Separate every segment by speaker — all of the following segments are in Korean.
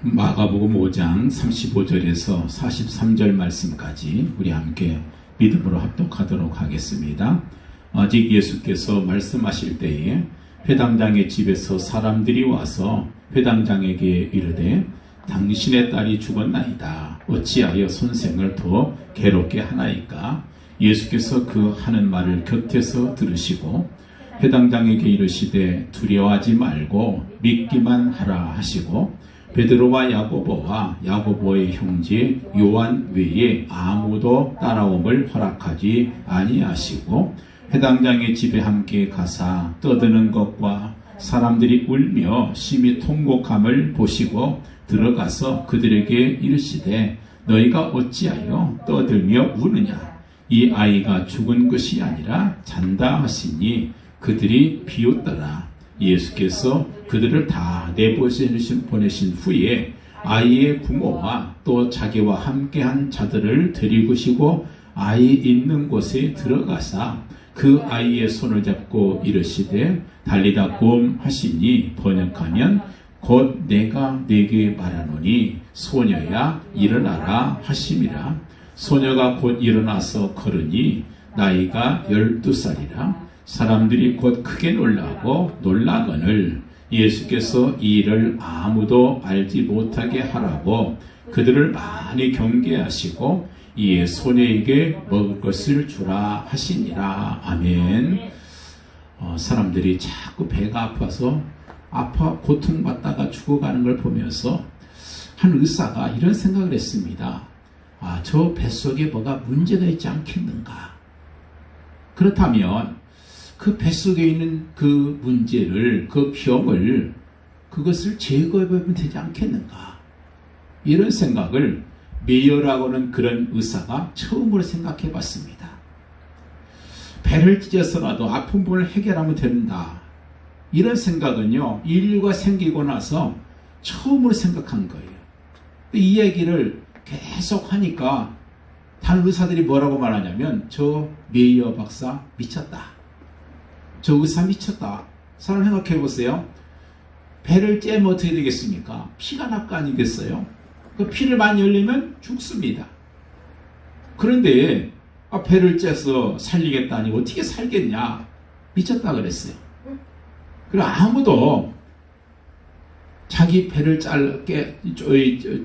Speaker 1: 마가복음 5장 35절에서 43절 말씀까지 우리 함께 믿음으로 합독하도록 하겠습니다. 아직 예수께서 말씀하실 때에 회당장의 집에서 사람들이 와서 회당장에게 이르되 당신의 딸이 죽었나이다. 어찌하여 선생을 더 괴롭게 하나이까? 예수께서 그 하는 말을 곁에서 들으시고 회당장에게 이르시되 두려워하지 말고 믿기만 하라 하시고 베드로와 야고보와 야고보의 형제 요한 외에 아무도 따라옴을 허락하지 아니하시고 회당장의 집에 함께 가사 떠드는 것과 사람들이 울며 심히 통곡함을 보시고 들어가서 그들에게 이르시되 너희가 어찌하여 떠들며 우느냐? 이 아이가 죽은 것이 아니라 잔다 하시니 그들이 비웃더라. 예수께서 그들을 다 내보내신 후에 아이의 부모와 또 자기와 함께한 자들을 데리고시고 아이 있는 곳에 들어가사 그 아이의 손을 잡고 이르시되 달리다 곰 하시니 번역하면 곧 내가 네게 말하노니 소녀야 일어나라 하심이라. 소녀가 곧 일어나서 걸으니 나이가 12살이라. 사람들이 곧 크게 놀라고 놀라거늘 예수께서 이 일을 아무도 알지 못하게 하라고 그들을 많이 경계하시고 이에 소녀에게 먹을 것을 주라 하시니라. 아멘. 사람들이 자꾸 배가 아파서 고통받다가 죽어가는 걸 보면서 한 의사가 이런 생각을 했습니다. 저 뱃속에 뭐가 문제가 있지 않겠는가? 그렇다면 그 뱃속에 있는 그 문제를, 그 병을, 그것을 제거해보면 되지 않겠는가? 이런 생각을 메이어라고 하는 그런 의사가 처음으로 생각해 봤습니다. 배를 찢어서라도 아픈 부분을 해결하면 된다. 이런 생각은요, 인류가 생기고 나서 처음으로 생각한 거예요. 이 얘기를 계속 하니까 다른 의사들이 뭐라고 말하냐면 저 메이어 박사 미쳤다. 저 의사 미쳤다. 사람 생각해 보세요. 배를 째면 어떻게 되겠습니까? 피가 날 거 아니겠어요? 그 피를 많이 흘리면 죽습니다. 그런데 배를 째서 살리겠다니 어떻게 살겠냐? 미쳤다 그랬어요. 그리고 아무도 자기 배를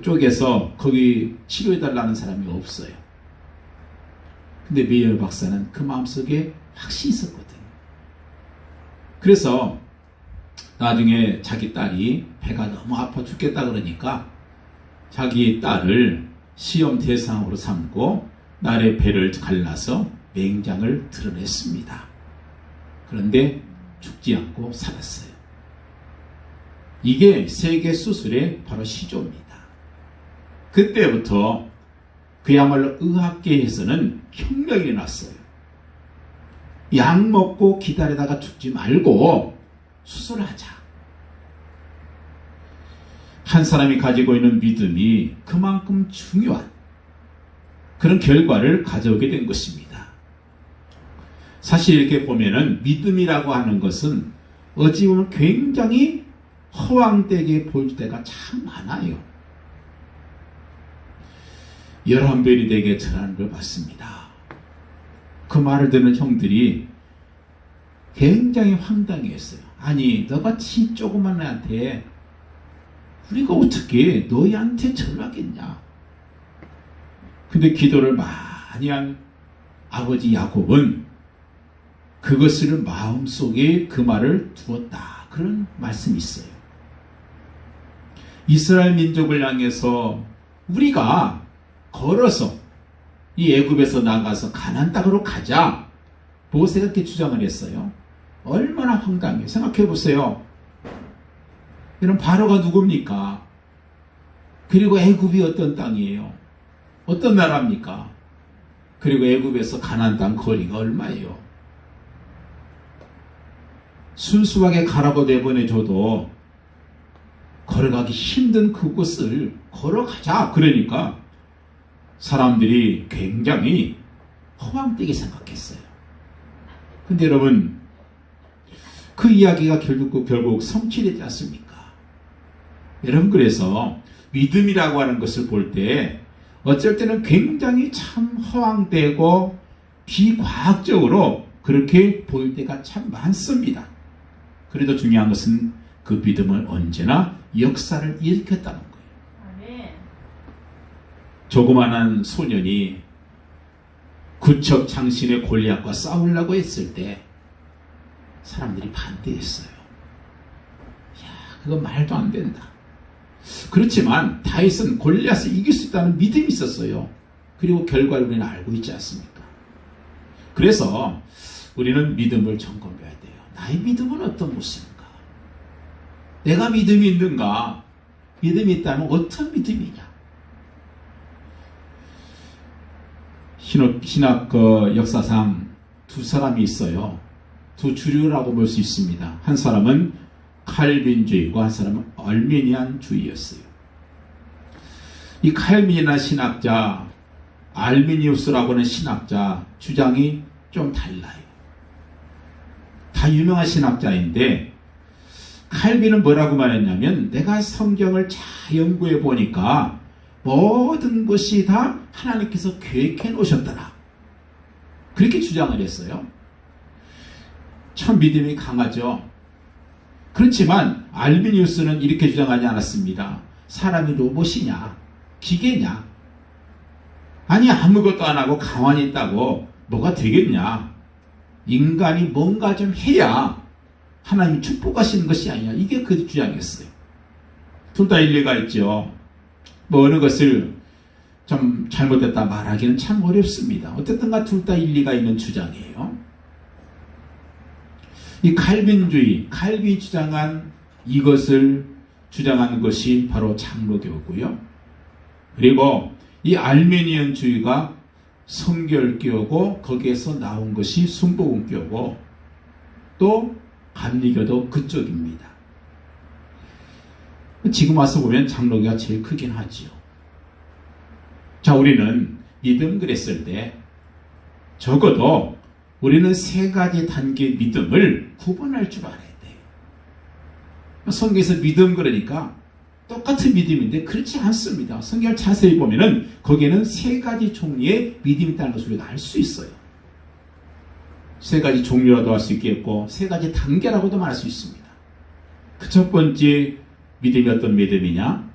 Speaker 1: 쪼개서 거기 치료해달라는 사람이 없어요. 근데 메이어 박사는 그 마음속에 확신이 있었거든요. 그래서 나중에 자기 딸이 배가 너무 아파 죽겠다 그러니까 자기 딸을 시험 대상으로 삼고 딸의 배를 갈라서 맹장을 드러냈습니다. 그런데 죽지 않고 살았어요. 이게 세계 수술의 바로 시조입니다. 그때부터 그야말로 의학계에서는 혁명이 일어났어요. 약 먹고 기다리다가 죽지 말고 수술하자. 한 사람이 가지고 있는 믿음이 그만큼 중요한 그런 결과를 가져오게 된 것입니다. 사실 이렇게 보면은 믿음이라고 하는 것은 어찌 보면 굉장히 허황되게 보일 때가 참 많아요. 11별이 되게 전하는 걸 봤습니다. 그 말을 듣는 형들이 굉장히 황당했어요. 아니, 너같이 조그만 애한테 우리가 어떻게 너희한테 전하겠냐? 근데 기도를 많이 한 아버지 야곱은 그것을 마음속에 그 말을 두었다. 그런 말씀이 있어요. 이스라엘 민족을 향해서 우리가 걸어서 이 애굽에서 나가서 가나안 땅으로 가자. 모세가 그렇게 주장을 했어요. 얼마나 황당해요. 생각해 보세요. 이런 바로가 누굽니까? 그리고 애굽이 어떤 땅이에요? 어떤 나라입니까? 그리고 애굽에서 가나안 땅 거리가 얼마예요? 순수하게 가라고 내보내줘도 걸어가기 힘든 그곳을 걸어가자. 그러니까 사람들이 굉장히 허황되게 생각했어요. 근데 여러분, 그 이야기가 결국 성취되지 않습니까? 여러분, 그래서 믿음이라고 하는 것을 볼 때 어쩔 때는 굉장히 참 허황되고 비과학적으로 그렇게 보일 때가 참 많습니다. 그래도 중요한 것은 그 믿음은 언제나 역사를 일으켰다는 거예요. 조그마한 소년이 구척 장신의 골리앗과 싸우려고 했을 때 사람들이 반대했어요. 야, 그건 말도 안 된다. 그렇지만 다윗은 골리앗을 이길 수 있다는 믿음이 있었어요. 그리고 결과를 우리는 알고 있지 않습니까? 그래서 우리는 믿음을 점검해야 돼요. 나의 믿음은 어떤 것인가? 내가 믿음이 있는가? 믿음이 있다면 어떤 믿음이냐? 신학 역사상 두 사람이 있어요. 두 주류라고 볼 수 있습니다. 한 사람은 칼빈주의고 한 사람은 알미니안주의였어요. 이 칼빈이나 신학자, 알미니우스라고 하는 신학자 주장이 좀 달라요. 다 유명한 신학자인데 칼빈은 뭐라고 말했냐면 내가 성경을 잘 연구해 보니까 모든 것이 다 하나님께서 계획해 놓으셨더라. 그렇게 주장을 했어요. 참 믿음이 강하죠. 그렇지만 알비니우스는 이렇게 주장하지 않았습니다. 사람이 로봇이냐? 기계냐? 아니, 아무것도 안 하고 가만히 있다고 뭐가 되겠냐? 인간이 뭔가 좀 해야 하나님이 축복하시는 것이 아니냐. 이게 그 주장이었어요. 둘 다 일리가 있죠. 뭐 어느 것을 좀 잘못됐다 말하기는 참 어렵습니다. 어쨌든 둘 다 일리가 있는 주장이에요. 이 칼빈이 주장한 이것을 주장하는 것이 바로 장로교고요. 그리고 이 알메니언주의가 성결교고 거기에서 나온 것이 순복음교고 또 감리교도 그쪽입니다. 지금 와서 보면 장로교가 제일 크긴 하지요. 자, 우리는 믿음 그랬을 때 적어도 우리는 세 가지 단계의 믿음을 구분할 줄 알아야 돼요. 성경에서 믿음 그러니까 똑같은 믿음인데 그렇지 않습니다. 성경을 자세히 보면은 거기에는 세 가지 종류의 믿음이 있다는 것을 우리가 알 수 있어요. 세 가지 종류라도 할 수 있겠고 세 가지 단계라고도 말할 수 있습니다. 그 첫 번째 믿음이 어떤 믿음이냐?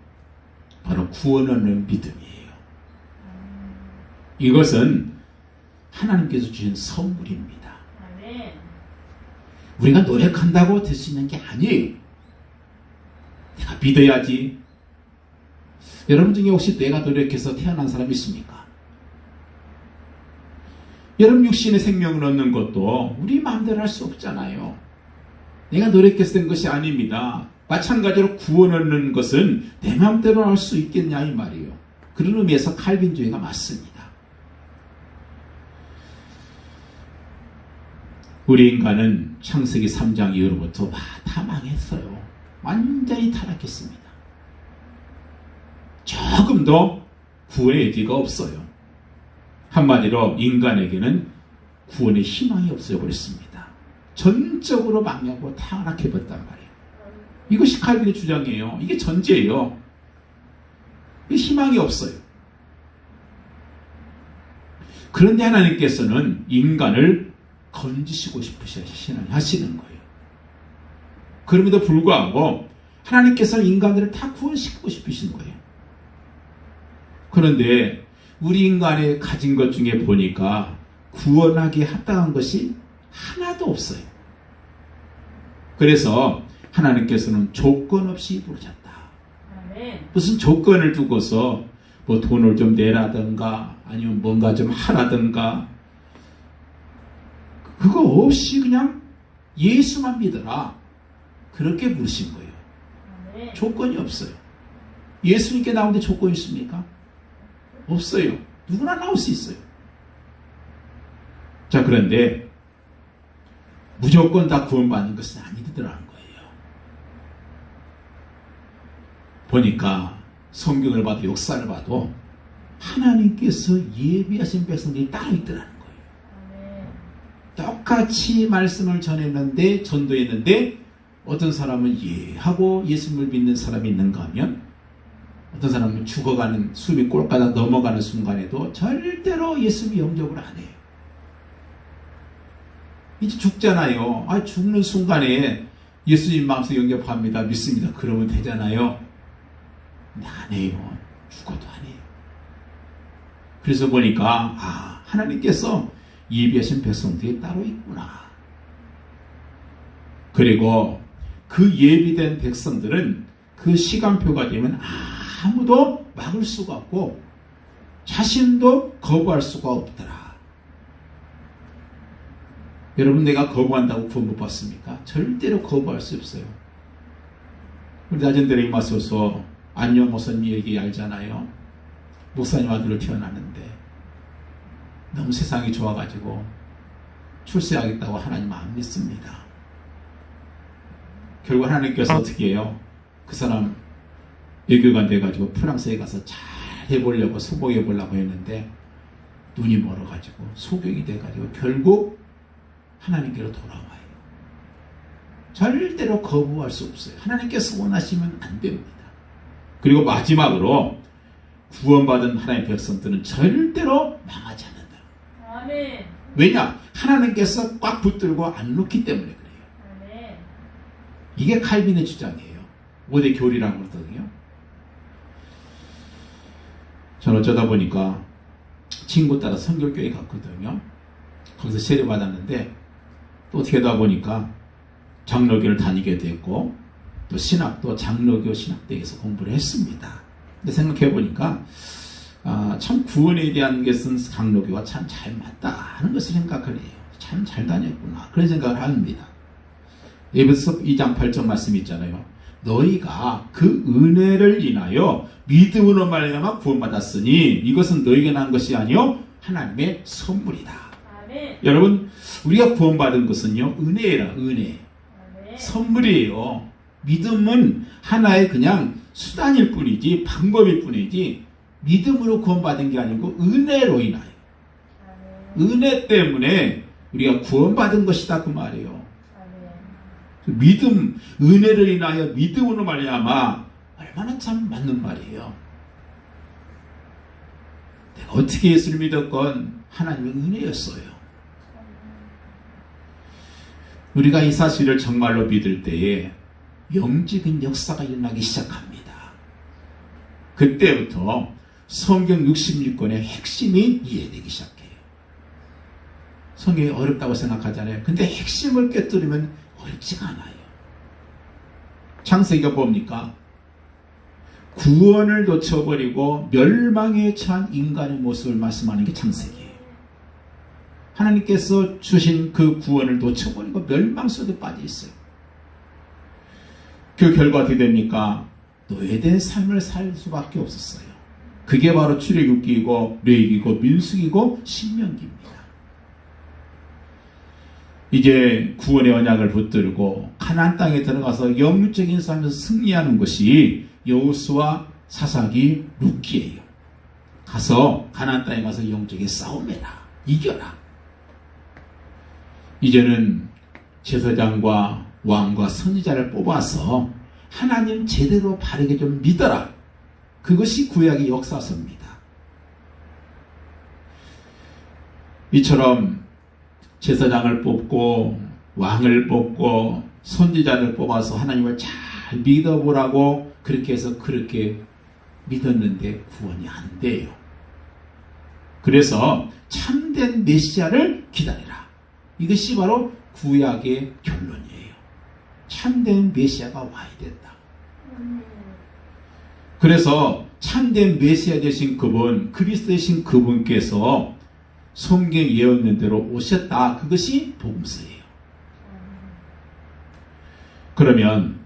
Speaker 1: 바로 구원 얻는 믿음이에요. 이것은 하나님께서 주신 선물입니다. 우리가 노력한다고 될 수 있는 게 아니에요. 내가 믿어야지. 여러분 중에 혹시 내가 노력해서 태어난 사람 있습니까? 여러분 육신의 생명을 얻는 것도 우리 마음대로 할 수 없잖아요. 내가 노력해서 된 것이 아닙니다. 마찬가지로 구원 얻는 것은 내 마음대로 할 수 있겠냐 이 말이에요. 그런 의미에서 칼빈주의가 맞습니다. 우리 인간은 창세기 3장 이후로부터 다 망했어요. 완전히 타락했습니다. 조금도 구원의 여지가 없어요. 한마디로 인간에게는 구원의 희망이 없어 버렸습니다. 전적으로 망하고 타락해버렸단 말이에요. 이것이 칼빈의 주장이에요. 이게 전제예요. 희망이 없어요. 그런데 하나님께서는 인간을 건지시고 싶으시는 거예요. 그럼에도 불구하고 하나님께서는 인간들을 다 구원시키고 싶으신 거예요. 그런데 우리 인간의 가진 것 중에 보니까 구원하기에 합당한 것이 하나도 없어요. 그래서 하나님께서는 조건 없이 부르셨다. 무슨 조건을 두고서 뭐 돈을 좀 내라든가 아니면 뭔가 좀 하라든가 그거 없이 그냥 예수만 믿어라. 그렇게 부르신 거예요. 조건이 없어요. 예수님께 나오는데 조건이 있습니까? 없어요. 누구나 나올 수 있어요. 자, 그런데 무조건 다 구원받는 것은 아니더라는 거예요. 보니까 성경을 봐도 역사를 봐도 하나님께서 예비하신 백성들이 따로 있더라는 거예요. 똑같이 말씀을 전했는데 전도했는데 어떤 사람은 예 하고 예수님을 믿는 사람이 있는가 하면 어떤 사람은 죽어가는 숨이 꼴까닥 넘어가는 순간에도 절대로 예수님 영접을 안 해요. 이제 죽잖아요. 죽는 순간에 예수님 마음속에 영접합니다. 믿습니다. 그러면 되잖아요. 근데 안 해요. 죽어도 안 해요. 그래서 보니까 하나님께서 예비하신 백성들이 따로 있구나. 그리고 그 예비된 백성들은 그 시간표가 되면 아무도 막을 수가 없고 자신도 거부할 수가 없더라. 여러분, 내가 거부한다고 구원 못 받습니까? 절대로 거부할 수 없어요. 우리 다전대로 임하소서 안녕 목사님 얘기 알잖아요. 목사님 아들을 태어났는데 너무 세상이 좋아가지고 출세하겠다고 하나님 안 믿습니다. 결국 하나님께서 어떻게 해요? 그 사람 외교관 돼가지고 프랑스에 가서 잘 해보려고 소복해보려고 했는데 눈이 멀어가지고 소경이 돼가지고 결국 하나님께로 돌아와요. 절대로 거부할 수 없어요. 하나님께서 원하시면 안 됩니다. 그리고 마지막으로 구원받은 하나님의 백성들은 절대로 망하지 않는다.
Speaker 2: 아멘.
Speaker 1: 왜냐? 하나님께서 꽉 붙들고 안 놓기 때문에 그래요.
Speaker 2: 아멘.
Speaker 1: 이게 칼빈의 주장이에요. 5대 교리라고 그러거든요. 저는 어쩌다 보니까 친구 따라 선교교회 갔거든요. 거기서 세례받았는데 또 어떻게 하다 보니까 장로교를 다니게 됐고 또 신학도 장로교 신학대에서 공부를 했습니다. 근데 생각해 보니까 참 구원에 대한 것은 장로교가 참 잘 맞다 하는 것을 생각을 해요. 참 잘 다녔구나 그런 생각을 합니다. 에베소서 2장 8절 말씀 있잖아요. 너희가 그 은혜를 인하여 믿음으로 말미암아 구원받았으니 이것은 너희가 난 것이 아니요 하나님의 선물이다.
Speaker 2: 아멘.
Speaker 1: 여러분, 우리가 구원받은 것은요 은혜라 은혜.
Speaker 2: 아멘.
Speaker 1: 선물이에요. 믿음은 하나의 그냥 수단일 뿐이지 방법일 뿐이지 믿음으로 구원받은 게 아니고 은혜로 인하여 은혜 때문에 우리가 구원받은 것이다 그 말이에요. 믿음, 은혜를 인하여 믿음으로 말미암아 얼마나 참 맞는 말이에요. 내가 어떻게 예수를 믿었건 하나님의 은혜였어요. 우리가 이 사실을 정말로 믿을 때에 영적인 역사가 일어나기 시작합니다. 그때부터 성경 66권의 핵심이 이해되기 시작해요. 성경이 어렵다고 생각하잖아요. 근데 핵심을 꿰뚫으면 어렵지가 않아요. 창세기가 뭡니까? 구원을 놓쳐버리고 멸망에 처한 인간의 모습을 말씀하는 게 창세기예요. 하나님께서 주신 그 구원을 놓쳐버리고 멸망 속에 빠져 있어요. 그 결과 어떻게 됩니까? 노예된 삶을 살 수밖에 없었어요. 그게 바로 출애굽기이고 레위기고 민수기고 신명기입니다. 이제 구원의 언약을 붙들고 가나안 땅에 들어가서 영적인 삶에서 승리하는 것이 여호수아, 사사기, 룻기예요. 가서 가나안 땅에 가서 영적인 싸움해라. 이겨라. 이제는 제사장과 왕과 선지자를 뽑아서 하나님 제대로 바르게 좀 믿어라. 그것이 구약의 역사서입니다. 이처럼 제사장을 뽑고 왕을 뽑고 선지자를 뽑아서 하나님을 잘 믿어보라고 그렇게 해서 그렇게 믿었는데 구원이 안 돼요. 그래서 참된 메시아를 기다리라. 이것이 바로 구약의 결론이에요. 참된 메시아가 와야 된다. 그래서 참된 메시아 되신 그분, 그리스도 되신 그분께서 성경 예언된 대로 오셨다. 그것이 복음서예요. 그러면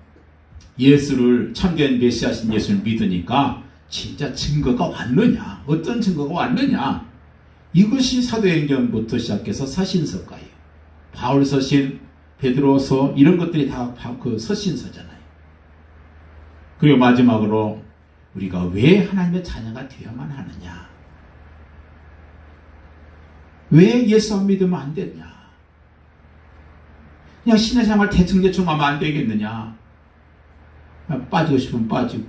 Speaker 1: 예수를 참된 메시아신 예수를 믿으니까 진짜 증거가 왔느냐? 어떤 증거가 왔느냐? 이것이 사도행전부터 시작해서 서신서가예요. 바울 서신, 베드로서 이런 것들이 다 그 서신서잖아요. 그리고 마지막으로 우리가 왜 하나님의 자녀가 되어야만 하느냐? 왜 예수 안 믿으면 안 되냐? 그냥 신의 생활 대충 하면 안 되겠느냐? 그냥 빠지고 싶으면 빠지고.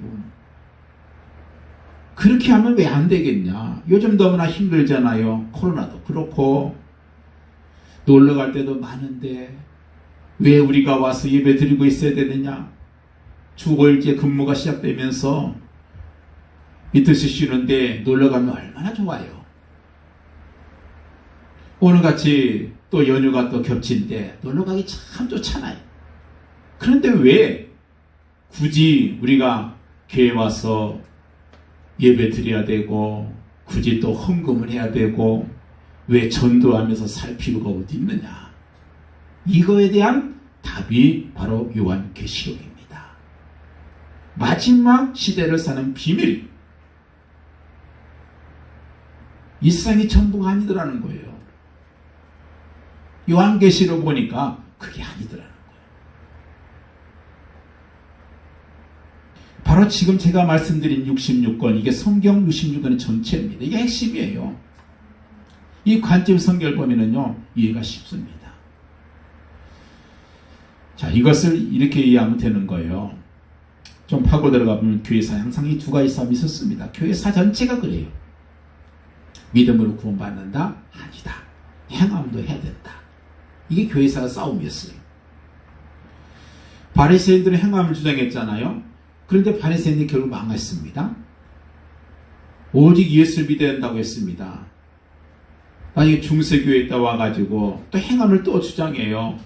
Speaker 1: 그렇게 하면 왜 안 되겠냐? 요즘 너무나 힘들잖아요. 코로나도 그렇고 놀러 갈 때도 많은데 왜 우리가 와서 예배 드리고 있어야 되느냐? 주 5일째 근무가 시작되면서 이틀씩 쉬는데 놀러 가면 얼마나 좋아요. 오늘같이 또 연휴가 또 겹친데 놀러 가기 참 좋잖아요. 그런데 왜 굳이 우리가 교회 와서 예배 드려야 되고 굳이 또 헌금을 해야 되고 왜 전도하면서 살 필요가 어디 있느냐? 이거에 대한 답이 바로 요한계시록입니다. 마지막 시대를 사는 비밀. 이 세상이 전부가 아니더라는 거예요. 요한계시록 보니까 그게 아니더라는 거예요. 바로 지금 제가 말씀드린 66권, 이게 성경 66권의 전체입니다. 이게 핵심이에요. 이 관점 성경을 보면은요, 이해가 쉽습니다. 자, 이것을 이렇게 이해하면 되는 거예요. 좀 파고 들어가 보면 교회사 항상 이 두 가지 싸움이 있었습니다. 교회사 전체가 그래요. 믿음으로 구원받는다? 아니다. 행함도 해야 된다. 이게 교회사 싸움이었어요. 바리새인들은 행함을 주장했잖아요. 그런데 바리새인들이 결국 망했습니다. 오직 예수를 믿어야 된다고 했습니다. 나중에 중세교회에 있다 와가지고 또 행함을 또 주장해요.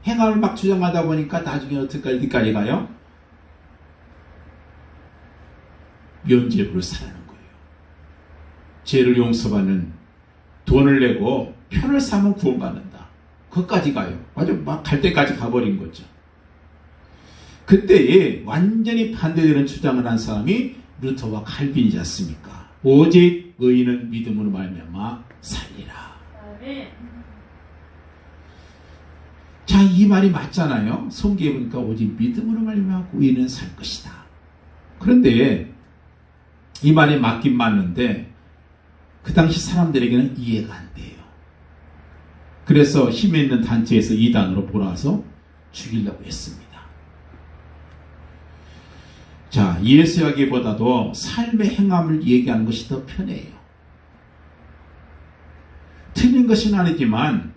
Speaker 1: 행함을 막 주장하다 보니까 나중에 어디까지 가요? 면죄부를 사라는 거예요. 죄를 용서받는, 돈을 내고 편을 사면 구원받는다. 그것까지 가요. 아주 막 갈 때까지 가버린 거죠. 그때에 완전히 반대되는 주장을 한 사람이 루터와 칼빈이지 않습니까? 오직 의인은 믿음으로 말미암아 살리라.
Speaker 2: 아멘.
Speaker 1: 자, 이 말이 맞잖아요. 성경에 보니까 오직 믿음으로 말미암아 의인은 살 것이다. 그런데 이 말이 맞긴 맞는데 그 당시 사람들에게는 이해가 안 돼요. 그래서 힘 있는 단체에서 이단으로 몰아서 죽이려고 했습니다. 자, 예수 이야기보다도 삶의 행함을 얘기하는 것이 더 편해요. 틀린 것은 아니지만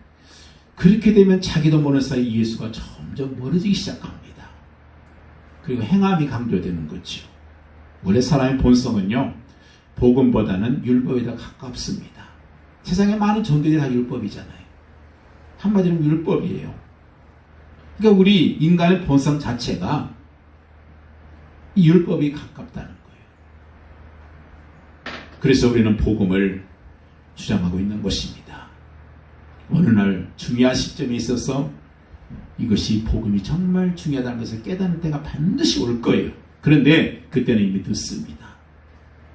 Speaker 1: 그렇게 되면 자기도 모르는 사이 예수가 점점 멀어지기 시작합니다. 그리고 행함이 강조되는 거죠. 원래 사람의 본성은요, 복음보다는 율법에 더 가깝습니다. 세상에 많은 종교들이 다 율법이잖아요. 한마디로 율법이에요. 그러니까 우리 인간의 본성 자체가 이 율법이 가깝다는 거예요. 그래서 우리는 복음을 주장하고 있는 것입니다. 어느 날 중요한 시점에 있어서 이것이 복음이 정말 중요하다는 것을 깨닫는 때가 반드시 올 거예요. 그런데 그때는 이미 늦습니다.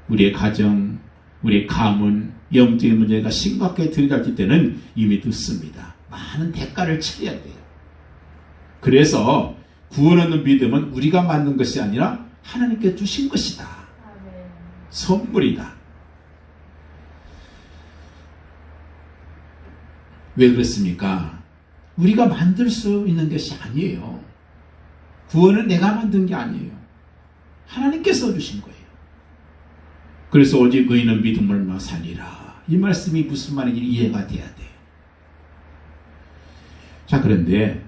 Speaker 1: 우리의 가정, 우리의 가문, 영적인 문제가 심각하게 들이닥칠 때는 이미 늦습니다. 많은 대가를 치러야 돼요. 그래서 구원 얻는 믿음은 우리가 만든 것이 아니라 하나님께 주신 것이다.
Speaker 2: 아멘.
Speaker 1: 선물이다. 왜 그렇습니까? 우리가 만들 수 있는 것이 아니에요. 구원은 내가 만든 게 아니에요. 하나님께서 주신 거예요. 그래서 오직 의인은 믿음으로 살리라. 이 말씀이 무슨 말인지 이해가 돼야 돼요. 자, 그런데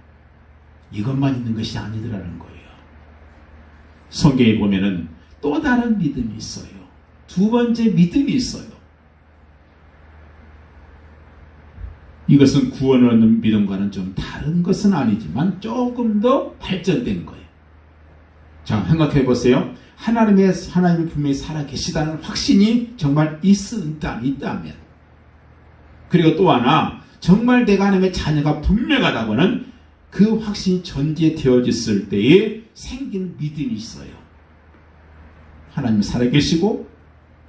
Speaker 1: 이것만 있는 것이 아니더라는 거예요. 성경에 보면은 또 다른 믿음이 있어요. 두 번째 믿음이 있어요. 이것은 구원을 얻는 믿음과는 좀 다른 것은 아니지만 조금 더 발전된 거예요. 자, 생각해 보세요. 하나님이 분명히 살아계시다는 확신이 정말 있다면, 그리고 또 하나 정말 내가 하나님의 자녀가 분명하다고는 그 확신이 전제되어졌을 때에 생기는 믿음이 있어요. 하나님이 살아계시고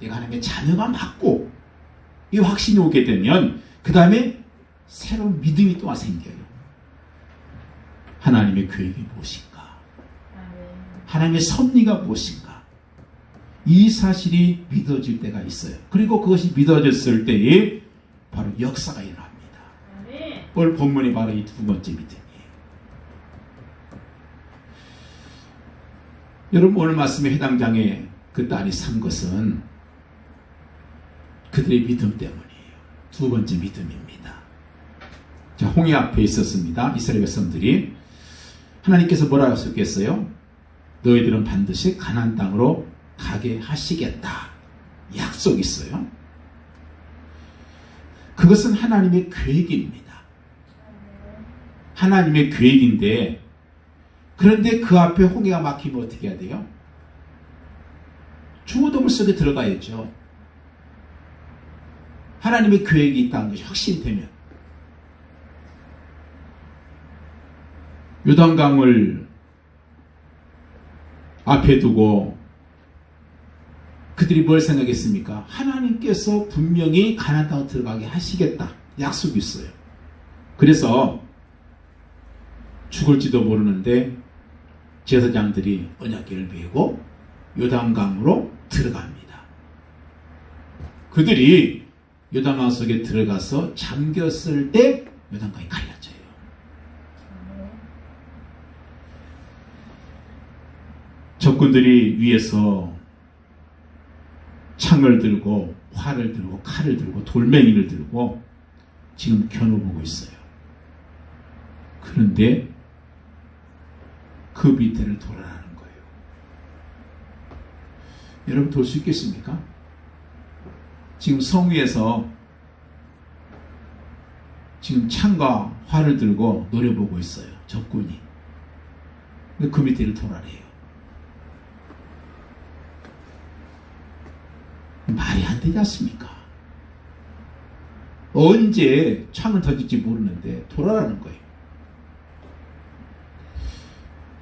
Speaker 1: 내가 하나님의 자녀가 맞고 이 확신이 오게 되면 그 다음에 새로운 믿음이 또 생겨요. 하나님의 계획이 무엇인가? 하나님의 섭리가 무엇인가? 이 사실이 믿어질 때가 있어요. 그리고 그것이 믿어졌을 때에 바로 역사가 일어납니다. 오늘 본문이 바로 이 두 번째 믿음이에요. 여러분 오늘 말씀의 해당장에 그 딸이 산 것은 그들의 믿음 때문이에요. 두 번째 믿음입니다. 자, 홍해 앞에 있었습니다. 이스라엘 백성들이. 하나님께서 뭐라고 하셨겠어요? 너희들은 반드시 가나안 땅으로 가게 하시겠다. 약속이 있어요. 그것은 하나님의 계획입니다. 하나님의 계획인데, 그런데 그 앞에 홍해가 막히면 어떻게 해야 돼요? 중어동물 속에 들어가야죠. 하나님의 계획이 있다는 것이 확신되면. 요단강을 앞에 두고 그들이 뭘 생각했습니까? 하나님께서 분명히 가나안 땅으로 들어가게 하시겠다. 약속이 있어요. 그래서 죽을지도 모르는데 제사장들이 언약궤를 메고 요단강으로 들어갑니다. 그들이 요단강 속에 들어가서 잠겼을 때 요단강이 갈라져요. 적군들이 위에서 창을 들고 활을 들고 칼을 들고 돌멩이를 들고 지금 겨누보고 있어요. 그런데 그 밑에를 돌아라는 거예요. 여러분 돌 수 있겠습니까? 지금 성 위에서 지금 창과 활을 들고 노려보고 있어요. 적군이. 근데 그 밑에를 돌아래요. 말이 안 되지 않습니까? 언제 창을 던질지 모르는데 돌아라는 거예요.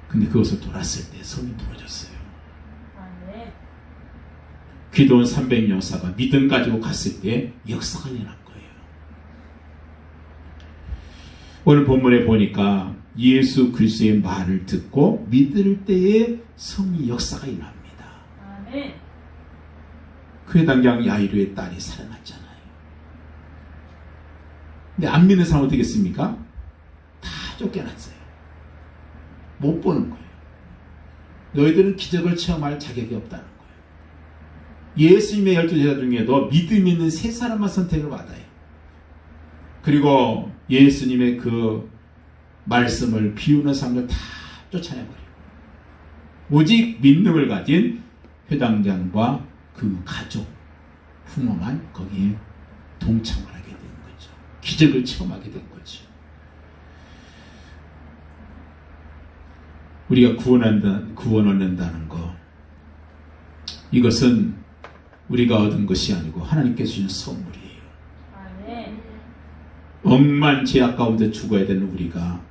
Speaker 1: 근데 그것을 돌았을 때 성이 무너졌어요. 기도원 300여사가 믿음 가지고 갔을 때 역사가 일어난 거예요. 오늘 본문에 보니까 예수 그리스도의 말을 듣고 믿을 때에 성이 역사가 일어납니다.
Speaker 2: 아멘.
Speaker 1: 그의 당장 야이로의 딸이 살아났잖아요. 근데 안 믿는 사람은 어떻게 했습니까? 다 쫓겨났어요. 못 보는 거예요. 너희들은 기적을 체험할 자격이 없다는 거예요. 예수님의 12제자 중에도 믿음 있는 3사람만 선택을 받아요. 그리고 예수님의 그 말씀을 비우는 사람들 다 쫓아내버려요. 오직 믿음을 가진 회당장과 그 가족, 부모만 거기에 동참을 하게 된 거죠. 기적을 체험하게 된 거죠. 우리가 구원 얻는다는 거, 이것은 우리가 얻은 것이 아니고 하나님께서 주신 선물이에요.
Speaker 2: 아멘.
Speaker 1: 억만 죄악 가운데 죽어야 되는 우리가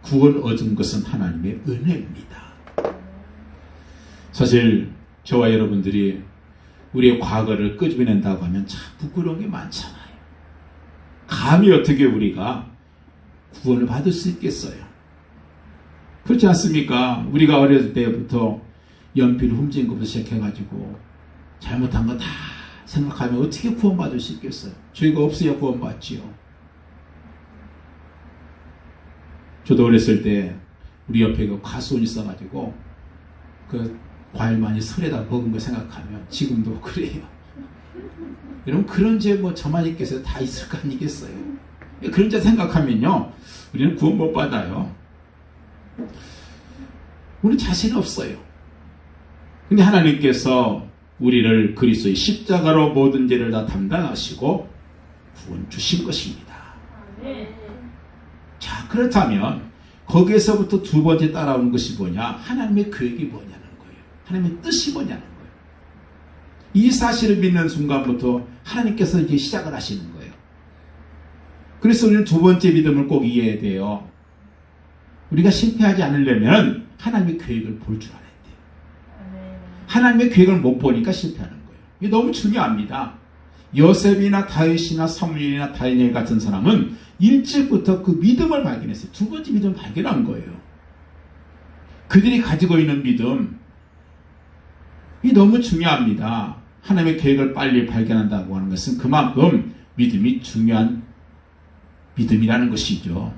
Speaker 1: 구원 얻은 것은 하나님의 은혜입니다. 사실 저와 여러분들이 우리의 과거를 끄집어낸다고 하면 참 부끄러운 게 많잖아요. 감히 어떻게 우리가 구원을 받을 수 있겠어요? 그렇지 않습니까? 우리가 어렸을 때부터 연필 훔친 것부터 시작해가지고 잘못한 거 다 생각하면 어떻게 구원받을 수 있겠어요? 죄가 없어야 구원받지요. 저도 어렸을 때 우리 옆에 그 과수원 있어가지고 그 과일 많이 설에다 먹은 거 생각하면 지금도 그래요. 여러분 그런 죄 뭐 저만 있겠어요? 다 있을 거 아니겠어요? 그런 죄 생각하면요 우리는 구원 못 받아요. 우리 자신 없어요. 근데 하나님께서 우리를 그리스도의 십자가로 모든 죄를 다 담당하시고 구원 주신 것입니다. 자, 그렇다면 거기에서부터 두 번째 따라오는 것이 뭐냐? 하나님의 계획이 뭐냐는 거예요. 하나님의 뜻이 뭐냐는 거예요. 이 사실을 믿는 순간부터 하나님께서 이제 시작을 하시는 거예요. 그래서 우리는 두 번째 믿음을 꼭 이해해야 돼요. 우리가 실패하지 않으려면 하나님의 계획을 볼 줄 알아야 돼요. 하나님의 계획을 못 보니까 실패하는 거예요. 이게 너무 중요합니다. 요셉이나 다윗이나 사무엘이나 다니엘 같은 사람은 일찍부터 그 믿음을 발견했어요. 두 번째 믿음을 발견한 거예요. 그들이 가지고 있는 믿음, 이 너무 중요합니다. 하나님의 계획을 빨리 발견한다고 하는 것은 그만큼 믿음이 중요한 믿음이라는 것이죠.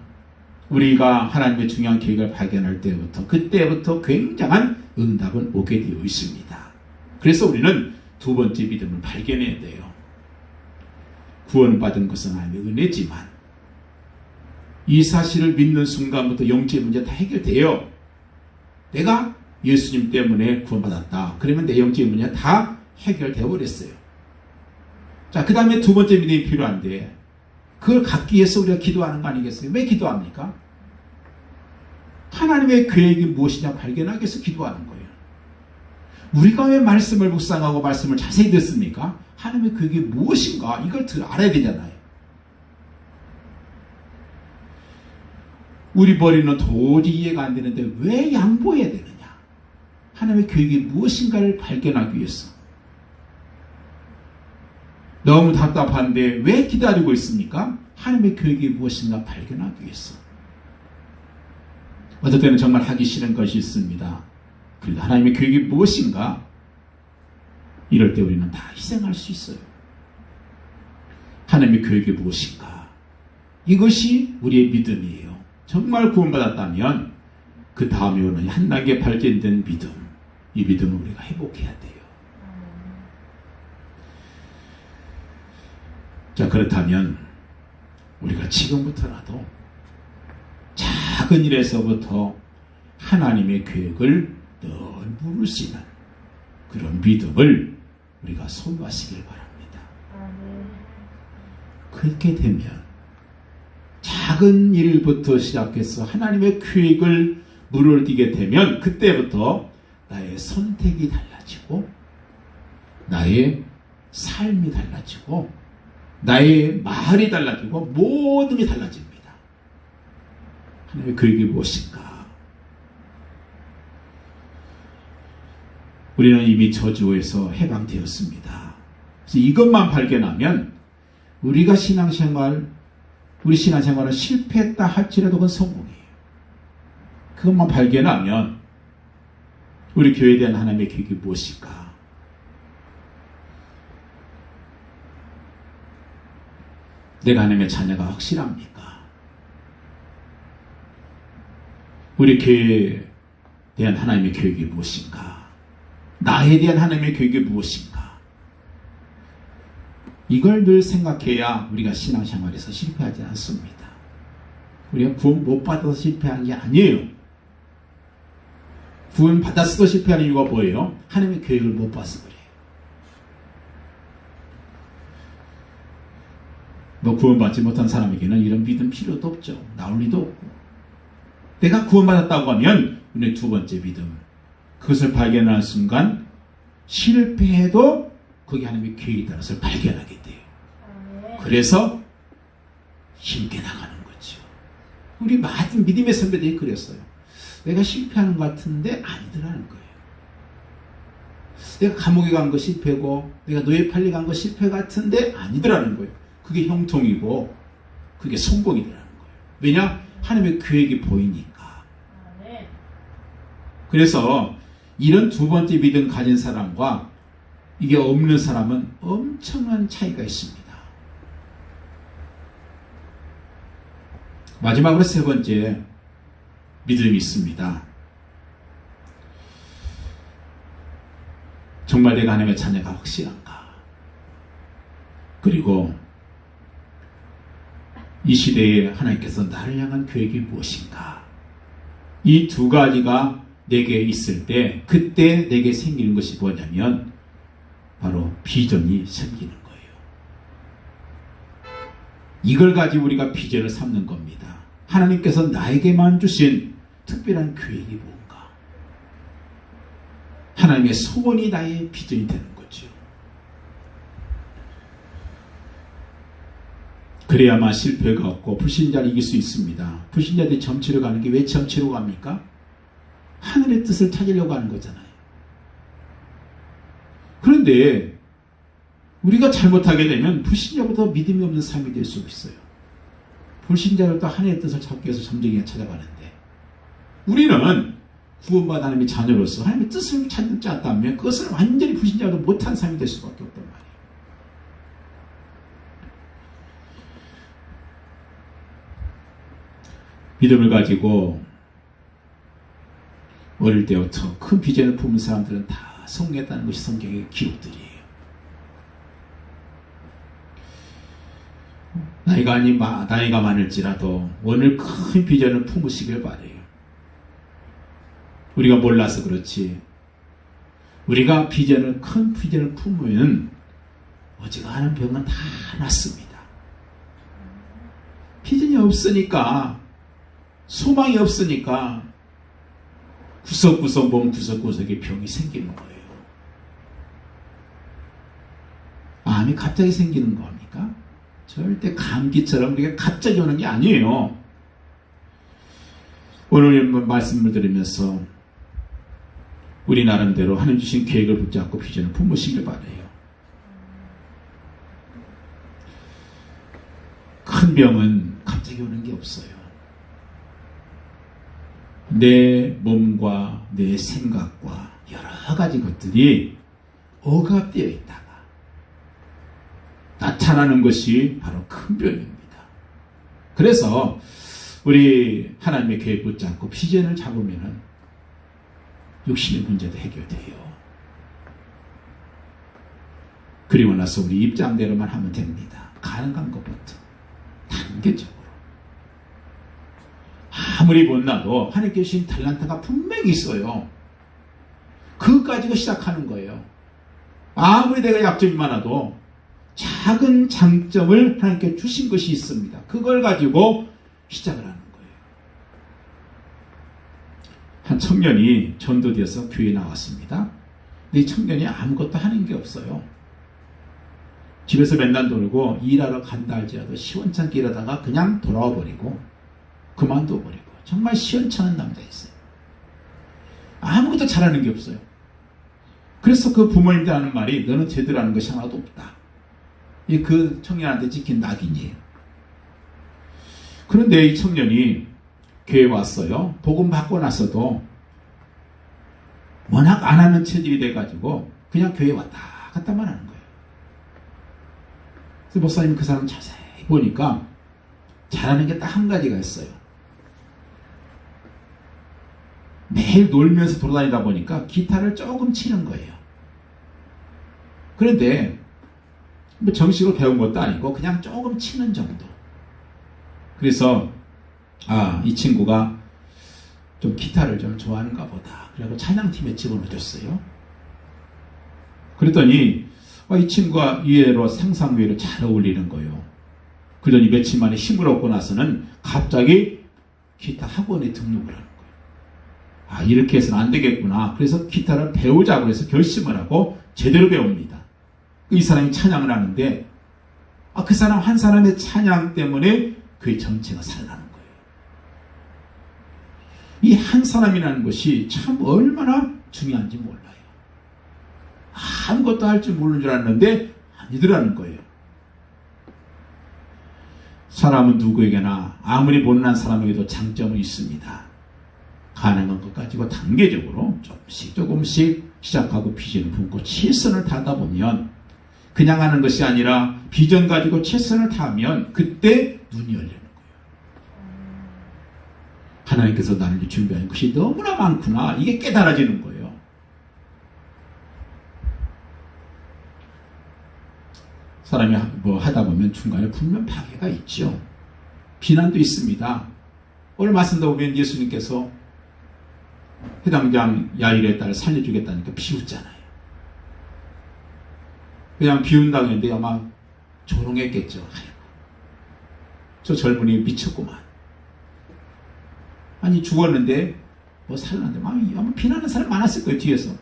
Speaker 1: 우리가 하나님의 중요한 계획을 발견할 때부터 그때부터 굉장한 응답은 오게 되어 있습니다. 그래서 우리는 두 번째 믿음을 발견해야 돼요. 구원받은 것은 하나님의 은혜지만 이 사실을 믿는 순간부터 영적인 문제 다 해결돼요. 내가 예수님 때문에 구원받았다. 그러면 내 영적인 문제 다 해결되어 버렸어요. 자, 그 다음에 두 번째 믿음이 필요한데 그걸 갖기 위해서 우리가 기도하는 거 아니겠어요? 왜 기도합니까? 하나님의 계획이 무엇이냐 발견하기 위해서 기도하는 거예요. 우리가 왜 말씀을 묵상하고 말씀을 자세히 듣습니까? 하나님의 계획이 무엇인가 이걸 알아야 되잖아요. 우리 머리는 도저히 이해가 안 되는데 왜 양보해야 되느냐? 하나님의 계획이 무엇인가를 발견하기 위해서. 너무 답답한데 왜 기다리고 있습니까? 하나님의 계획이 무엇인가 발견하기 위해서. 어떨 때는 정말 하기 싫은 것이 있습니다. 그래도 하나님의 계획이 무엇인가? 이럴 때 우리는 다 희생할 수 있어요. 하나님의 계획이 무엇인가? 이것이 우리의 믿음이에요. 정말 구원받았다면 그 다음에 오는 한 단계 발전된 믿음, 이 믿음을 우리가 회복해야 돼요. 자, 그렇다면 우리가 지금부터라도 작은 일에서부터 하나님의 계획을 늘 물을 수 있는 그런 믿음을 우리가 소유하시길 바랍니다. 그렇게 되면 작은 일부터 시작해서 하나님의 계획을 물을 띠게 되면 그때부터 나의 선택이 달라지고 나의 삶이 달라지고 나의 말이 달라지고 모든 게 달라집니다. 하나님의 계획이 무엇인가? 우리는 이미 저주에서 해방되었습니다. 그래서 이것만 발견하면 우리 신앙생활은 실패했다 할지라도 그건 성공이에요. 그것만 발견하면 우리 교회에 대한 하나님의 계획이 무엇일까? 내가 하나님의 자녀가 확실합니까? 우리 교회에 대한 하나님의 계획이 무엇인가? 나에 대한 하나님의 계획이 무엇인가? 이걸 늘 생각해야 우리가 신앙생활에서 실패하지 않습니다. 우리가 구원 못 받아서 실패한 게 아니에요. 구원 받았어도 실패하는 이유가 뭐예요? 하나님의 계획을 못 봐서 그래요. 구원받지 못한 사람에게는 이런 믿음 필요도 없죠. 나올 리도 없고. 내가 구원받았다고 하면 우리의 두 번째 믿음. 그것을 발견하는 순간 실패해도 거기 하나님의 계획에 따라서 발견하게 돼요. 그래서 힘있게 나가는 거죠. 우리 많은 믿음의 선배들이 그랬어요. 내가 실패하는 것 같은데 아니더라는 거예요. 내가 감옥에 간 거 실패고 내가 노예 팔리 간 거 실패 같은데 아니더라는 거예요. 그게 형통이고 그게 성공이더라는 거예요. 왜냐? 하나님의 계획이 보이니까. 그래서 이런 두 번째 믿음 가진 사람과 이게 없는 사람은 엄청난 차이가 있습니다. 마지막으로 세 번째 믿음이 있습니다. 정말 내가 하나님의 자녀가 확실한가? 그리고 이 시대에 하나님께서 나를 향한 계획이 무엇인가? 이 두 가지가 내게 있을 때 그때 내게 생기는 것이 뭐냐면 바로 비전이 생기는 거예요. 이걸 가지고 우리가 비전을 삼는 겁니다. 하나님께서 나에게만 주신 특별한 계획이 뭔가? 하나님의 소원이 나의 비전이 되는 거죠. 그래야만 실패가 없고 불신자를 이길 수 있습니다. 불신자들이 점치러 가는 게 왜 점치러 갑니까? 하늘의 뜻을 찾으려고 하는 거잖아요. 그런데 우리가 잘못하게 되면 불신자보다 믿음이 없는 삶이 될 수 있어요. 불신자들도 하나님의 뜻을 찾기 위해서 점쟁이가 찾아가는데 우리는 구원받은 하나님의 자녀로서 하나님의 뜻을 찾지 않다면 그것은 완전히 불신자도 못한 삶이 될 수밖에 없단 말이에요. 믿음을 가지고 어릴 때부터 큰 비전을 품은 사람들은 다 성공했다는 것이 성경의 기록들이에요. 나이가 많을지라도 오늘 큰 비전을 품으시길 바래요. 우리가 몰라서 그렇지. 우리가 큰 비전을 품으면 어지간한 병은 다 낫습니다. 비전이 없으니까, 소망이 없으니까 구석구석 몸 구석구석에 병이 생기는 거예요. 암이 갑자기 생기는 겁니까? 절대 감기처럼 그게 갑자기 오는 게 아니에요. 오늘 말씀을 들으면서 우리 나름대로 하나님 주신 계획을 붙잡고 비전을 품으시길 바라요. 큰 병은 갑자기 오는 게 없어요. 내 몸과 내 생각과 여러 가지 것들이 억압되어 있다가 나타나는 것이 바로 큰 병입니다. 그래서 우리 하나님의 계획 붙잡고 비전을 잡으면 육신의 문제도 해결돼요. 그리고 나서 우리 입장대로만 하면 됩니다. 가능한 것부터 단계적으로. 아무리 못나도 하나님께 주신 탤런트가 분명히 있어요. 그거 가지고 시작하는 거예요. 아무리 내가 약점이 많아도 작은 장점을 하나님께 주신 것이 있습니다. 그걸 가지고 시작을 하는 거예요. 한 청년이 전도되어서 교회에 나왔습니다. 근데 이 청년이 아무것도 하는 게 없어요. 집에서 맨날 놀고 일하러 간다 할지라도 시원찮게 일하다가 그냥 돌아와 버리고 그만둬 버리고 정말 시원찮은 남자였어요. 아무것도 잘하는 게 없어요. 그래서 그 부모님들 하는 말이 너는 제대로 하는 것이 하나도 없다. 이 그 청년한테 찍힌 낙인이에요. 그런데 이 청년이 교회에 왔어요. 복음 받고 나서도 워낙 안 하는 체질이 돼가지고 그냥 교회에 왔다 갔다만 하는 거예요. 그래서 목사님 그 사람 자세히 보니까 잘하는 게 딱 한 가지가 있어요. 매일 놀면서 돌아다니다 보니까 기타를 조금 치는 거예요. 그런데 뭐 정식으로 배운 것도 아니고 그냥 조금 치는 정도. 그래서 이 친구가 좀 기타를 좀 좋아하는가 보다. 그래서 찬양팀에 집어넣어줬어요. 그랬더니 이 친구가 의외로 상상 외로 잘 어울리는 거예요. 그러더니 며칠 만에 힘을 얻고 나서는 갑자기 기타 학원에 등록을 하는 거예요. 이렇게 해서는 안 되겠구나. 그래서 기타를 배우자고 해서 결심을 하고 제대로 배웁니다. 이 사람이 찬양을 하는데 그 사람 한 사람의 찬양 때문에 그의 전체가 살아나는 거예요. 이 한 사람이라는 것이 참 얼마나 중요한지 몰라요. 아무것도 할 줄 모르는 줄 알았는데 아니더라는 거예요. 사람은 누구에게나 아무리 못난 사람에게도 장점은 있습니다. 가능한 것 가지고 단계적으로 조금씩 시작하고 비전을 품고 최선을 다하다 보면 그냥 하는 것이 아니라 비전 가지고 최선을 다하면 그때 눈이 열리는 거예요. 하나님께서 나를 준비한 것이 너무나 많구나. 이게 깨달아지는 거예요. 사람이 뭐 하다 보면 중간에 분명 파괴가 있죠. 비난도 있습니다. 오늘 말씀 보면 예수님께서 해당장 야일의 딸을 살려주겠다니까 비웃잖아요. 그냥 비운다고 했는데 아마 조롱했겠죠. 아이고, 저 젊은이 미쳤구만. 아니 죽었는데 뭐 살았는데 아마 비난하는 사람 많았을 거예요. 뒤에서.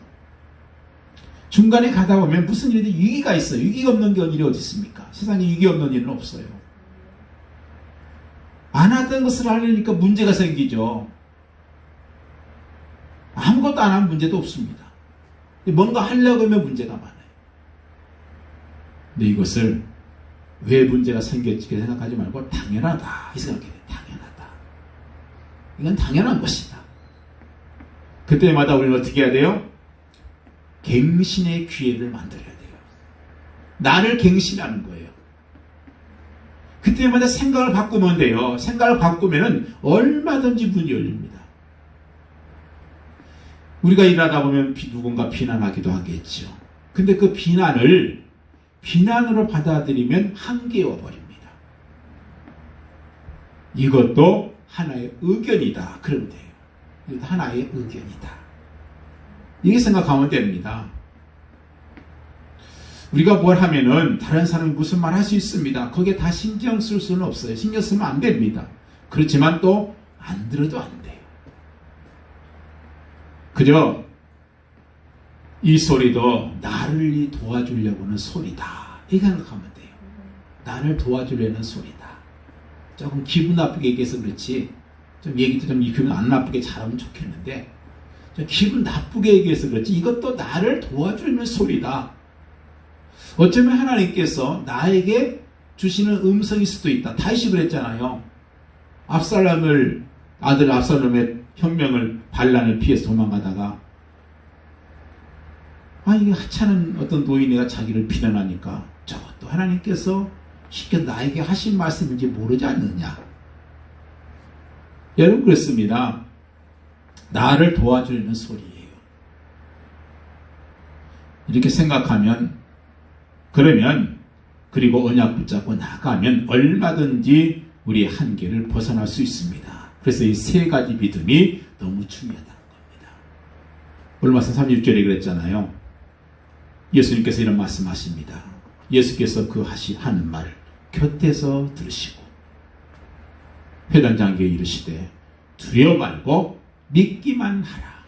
Speaker 1: 중간에 가다 보면 무슨 일이 위기가 있어요. 위기가 없는 일이 어디 있습니까? 세상에 위기 없는 일은 없어요. 안 하던 것을 하려니까 문제가 생기죠. 아무것도 안 하면 문제도 없습니다. 뭔가 하려고 하면 문제가 많아요. 근데 이것을 왜 문제가 생겼지 생각하지 말고 당연하다 이 생각해야 돼요. 당연하다. 이건 당연한 것이다. 그때마다 우리는 어떻게 해야 돼요? 갱신의 기회를 만들어야 돼요. 나를 갱신하는 거예요. 그때마다 생각을 바꾸면 돼요. 생각을 바꾸면 얼마든지 문이 열립니다. 우리가 일하다 보면 누군가 비난하기도 하겠죠. 근데 그 비난을 비난으로 받아들이면 한계와 버립니다. 이것도 하나의 의견이다. 그러면 돼요. 이것도 하나의 의견이다. 이게 생각하면 됩니다. 우리가 뭘 하면은 다른 사람이 무슨 말 할 수 있습니다. 거기에 다 신경 쓸 수는 없어요. 신경 쓰면 안 됩니다. 그렇지만 또 안 들어도 안 돼요. 그저 이 소리도 나를 도와주려고는 소리다. 이렇게 생각하면 돼요. 나를 도와주려는 소리다. 조금 기분 나쁘게 얘기해서 그렇지, 좀 얘기도 좀 기분 안 나쁘게 잘하면 좋겠는데, 좀 기분 나쁘게 얘기해서 그렇지, 이것도 나를 도와주려는 소리다. 어쩌면 하나님께서 나에게 주시는 음성일 수도 있다. 다윗이 그랬잖아요. 아들 압살롬의 혁명을, 반란을 피해서 도망가다가, 이게 하찮은 어떤 노인네가 자기를 비난하니까 저것도 하나님께서 쉽게 나에게 하신 말씀인지 모르지 않느냐. 여러분, 그렇습니다. 나를 도와주려는 소리예요. 이렇게 생각하면, 그리고 언약 붙잡고 나가면 얼마든지 우리의 한계를 벗어날 수 있습니다. 그래서 이 세 가지 믿음이 너무 중요하다는 겁니다. 오늘 말씀 36절에 그랬잖아요. 예수님께서 이런 말씀하십니다. 예수께서 하는 말을 곁에서 들으시고 회당장에게 이르시되 두려워 말고 믿기만 하라.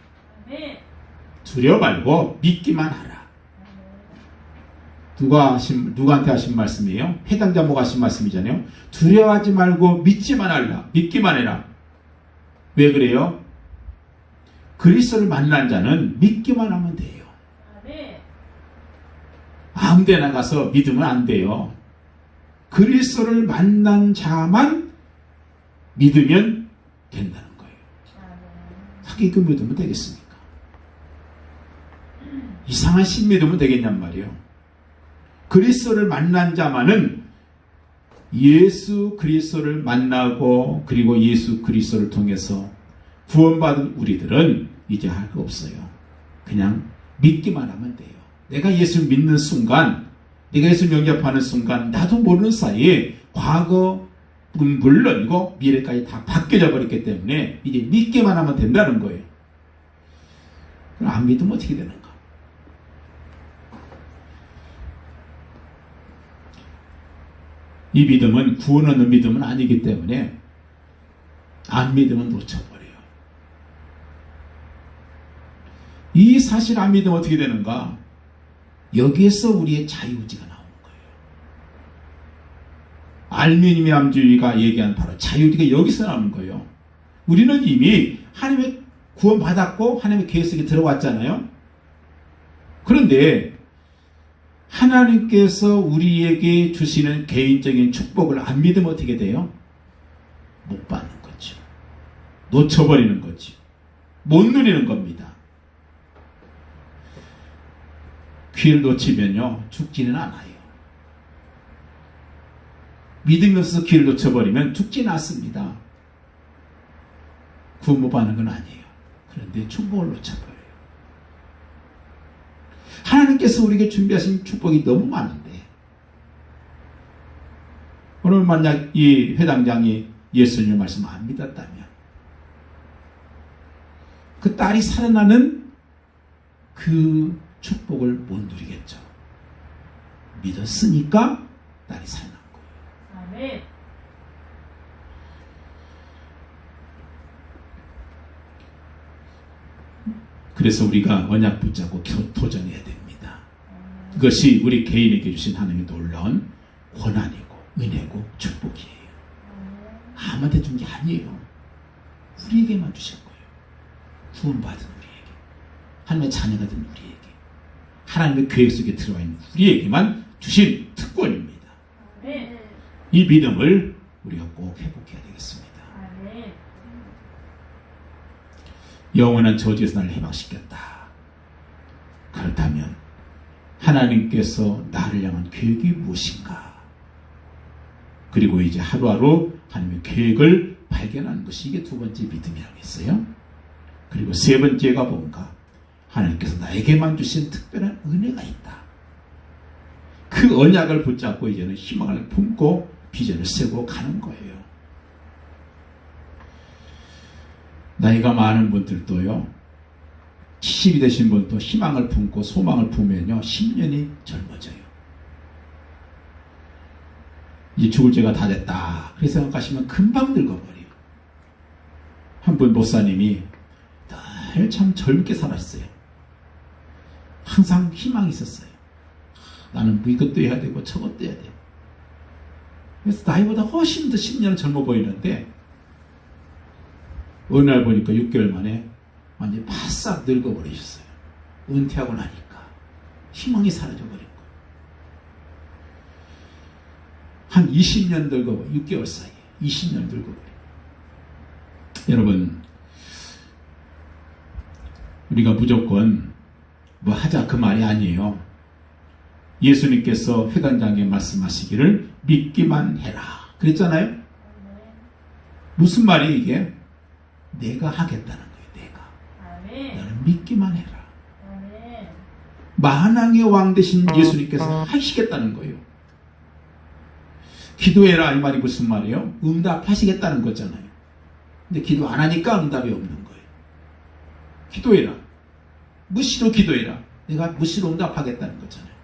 Speaker 1: 두려워 말고 믿기만 하라. 누구한테 하신 말씀이에요? 회당장목 하신 말씀이잖아요. 두려워하지 말고 믿기만 해라. 왜 그래요? 그리스도를 만난 자는 믿기만 하면 돼요. 아무 데나 가서 믿으면 안 돼요. 그리스도를 만난 자만 믿으면 된다는 거예요. 하기그 믿으면 되겠습니까? 이상한 신 믿으면 되겠냔 말이에요. 그리스도를 만난 자만은 예수 그리스도를 만나고, 그리고 예수 그리스도를 통해서 구원받은 우리들은 이제 할 거 없어요. 그냥 믿기만 하면 돼요. 내가 예수를 믿는 순간, 내가 예수를 영접하는 순간, 나도 모르는 사이에 과거는 물론이고 미래까지 다 바뀌어져 버렸기 때문에 이제 믿기만 하면 된다는 거예요. 그럼 안 믿으면 어떻게 되는가? 이 믿음은 구원 얻는 믿음은 아니기 때문에 안 믿으면 놓쳐버려요. 이 사실 안 믿으면 어떻게 되는가? 여기에서 우리의 자유의지가 나오는 거예요. 알미니암주의가 얘기한 바로 자유의지가 여기서 나오는 거예요. 우리는 이미 하나님의 구원받았고 하나님의 계획 속에 들어왔잖아요. 그런데 하나님께서 우리에게 주시는 개인적인 축복을 안 믿으면 어떻게 돼요? 못 받는 거죠. 놓쳐버리는 거죠. 못 누리는 겁니다. 기회를 놓치면요, 죽지는 않아요. 믿음이 없어서 기회를 놓쳐버리면 죽지는 않습니다. 구원 못 받는 건 아니에요. 그런데 축복을 놓쳐버려요. 하나님께서 우리에게 준비하신 축복이 너무 많은데, 오늘 만약 이 회당장이 예수님의 말씀을 안 믿었다면 그 딸이 살아나는 그 축복을 못 누리겠죠. 믿었으니까 딸이 살아난 거예요.
Speaker 2: 아멘.
Speaker 1: 그래서 우리가 언약 붙잡고 도전해야 됩니다. 그것이 우리 개인에게 주신 하나님의 놀라운 권한이고 은혜고 축복이에요. 아무한테 준 게 아니에요. 우리에게만 주신 거예요. 구원받은 우리에게, 하나님의 자녀가 된 우리에게, 하나님의 계획 속에 들어와 있는 우리에게만 주신 특권입니다. 이 믿음을 우리가 꼭 회복해야 되겠습니다. 영원한 저주에서 나를 해방시켰다. 그렇다면 하나님께서 나를 향한 계획이 무엇인가? 그리고 이제 하루하루 하나님의 계획을 발견하는 것이 이게 두 번째 믿음이라고 했어요. 그리고 세 번째가 뭔가? 하나님께서 나에게만 주신 특별한 은혜가 있다. 그 언약을 붙잡고 이제는 희망을 품고 비전을 세고 가는 거예요. 나이가 많은 분들도요, 70이 되신 분도 희망을 품고 소망을 품으면요 10년이 젊어져요. 이제 죽을 때가 다 됐다 그렇게 생각하시면 금방 늙어버려요. 한 분 목사님이 늘 참 젊게 살았어요. 항상 희망이 있었어요. 나는 뭐 이것도 해야 되고 저것도 해야 돼요. 그래서 나이보다 훨씬 더 10년 젊어 보이는데 어느 날 보니까 6개월 만에 완전히 바싹 늙어버리셨어요. 은퇴하고 나니까 희망이 사라져버린 거예요. 한 20년 늙어버려 6개월 사이에 20년 늙어버려. 여러분, 우리가 무조건 뭐 하자 그 말이 아니에요. 예수님께서 회당장에 말씀하시기를 믿기만 해라 그랬잖아요. 무슨 말이 이게? 내가 하겠다는 거예요. 내가. 너는 믿기만 해라. 만왕의 왕 되신 예수님께서 하시겠다는 거예요. 기도해라 이 말이 무슨 말이에요? 응답하시겠다는 거잖아요. 근데 기도 안 하니까 응답이 없는 거예요. 기도해라. 무시로 기도해라. 내가 무시로 응답하겠다는 거잖아요.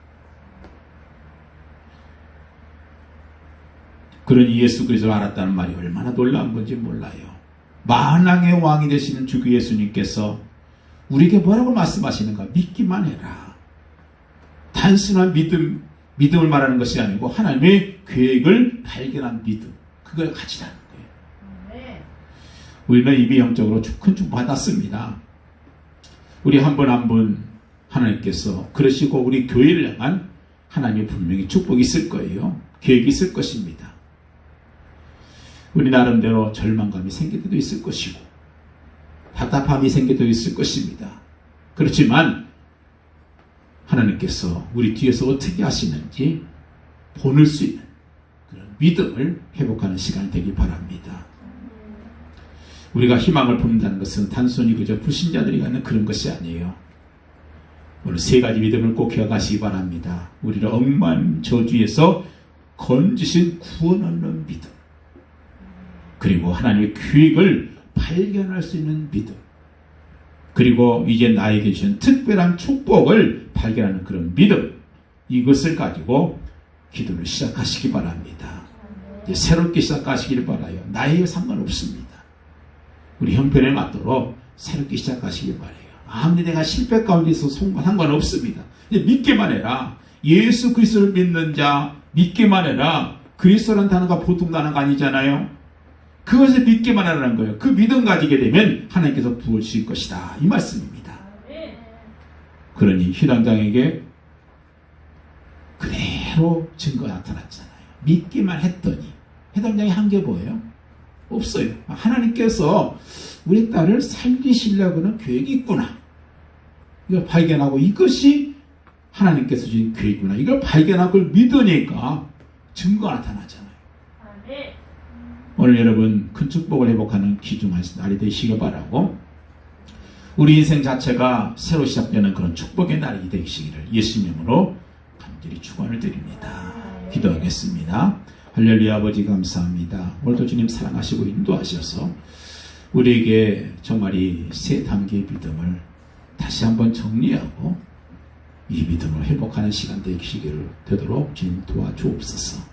Speaker 1: 그러니 예수 그리스도를 알았다는 말이 얼마나 놀라운 건지 몰라요. 만왕의 왕이 되시는 주 예수님께서 우리에게 뭐라고 말씀하시는가? 믿기만 해라. 단순한 믿음을 말하는 것이 아니고 하나님의 계획을 발견한 믿음, 그걸 가지라는 거예요. 우리는 이미 영적으로 큰 축복 받았습니다. 우리 한 분 한 분 하나님께서 그러시고 우리 교회를 향한 하나님의 분명히 축복이 있을 거예요. 계획이 있을 것입니다. 우리 나름대로 절망감이 생길 때도 있을 것이고 답답함이 생길 때도 있을 것입니다. 그렇지만 하나님께서 우리 뒤에서 어떻게 하시는지 보낼 수 있는 그런 믿음을 회복하는 시간이 되기 바랍니다. 우리가 희망을 품는다는 것은 단순히 그저 불신자들이 갖는 그런 것이 아니에요. 오늘 세 가지 믿음을 꼭 기억하시기 바랍니다. 우리를 억만 저주에서 건지신 구원 얻는 믿음, 그리고 하나님의 계획을 발견할 수 있는 믿음, 그리고 이제 나에게 주신 특별한 축복을 발견하는 그런 믿음, 이것을 가지고 기도를 시작하시기 바랍니다. 이제 새롭게 시작하시기를 바라요. 나이에 상관없습니다. 우리 형편에 맞도록 새롭게 시작하시기 바라요. 아무리 내가 실패 가운데 있어서 상관없습니다. 이제 믿기만 해라. 예수 그리스도를 믿는 자 믿기만 해라. 그리스도라는 단어가 보통 단어가 아니잖아요. 그것을 믿기만 하라는 거예요. 그 믿음 가지게 되면 하나님께서 부어주실 것이다. 이 말씀입니다. 그러니 희당장에게 그대로 증거가 나타났잖아요. 믿기만 했더니 해당장이 한 게 뭐예요? 없어요. 하나님께서 우리 딸을 살리시려고는 계획이 있구나. 이걸 발견하고 이것이 하나님께서 주신 계획이구나. 이걸 발견하고 믿으니까 증거가 나타나잖아요. 오늘 여러분 큰 축복을 회복하는 귀중한 날이 되시길 바라고, 우리 인생 자체가 새로 시작되는 그런 축복의 날이 되시기를 예수님으로 간절히 축원을 드립니다. 기도하겠습니다. 할렐루야. 아버지 감사합니다. 오늘도 주님 사랑하시고 인도하셔서 우리에게 정말 이 세 단계의 믿음을 다시 한번 정리하고 이 믿음을 회복하는 시간 되시기를 되도록 주님 도와주옵소서.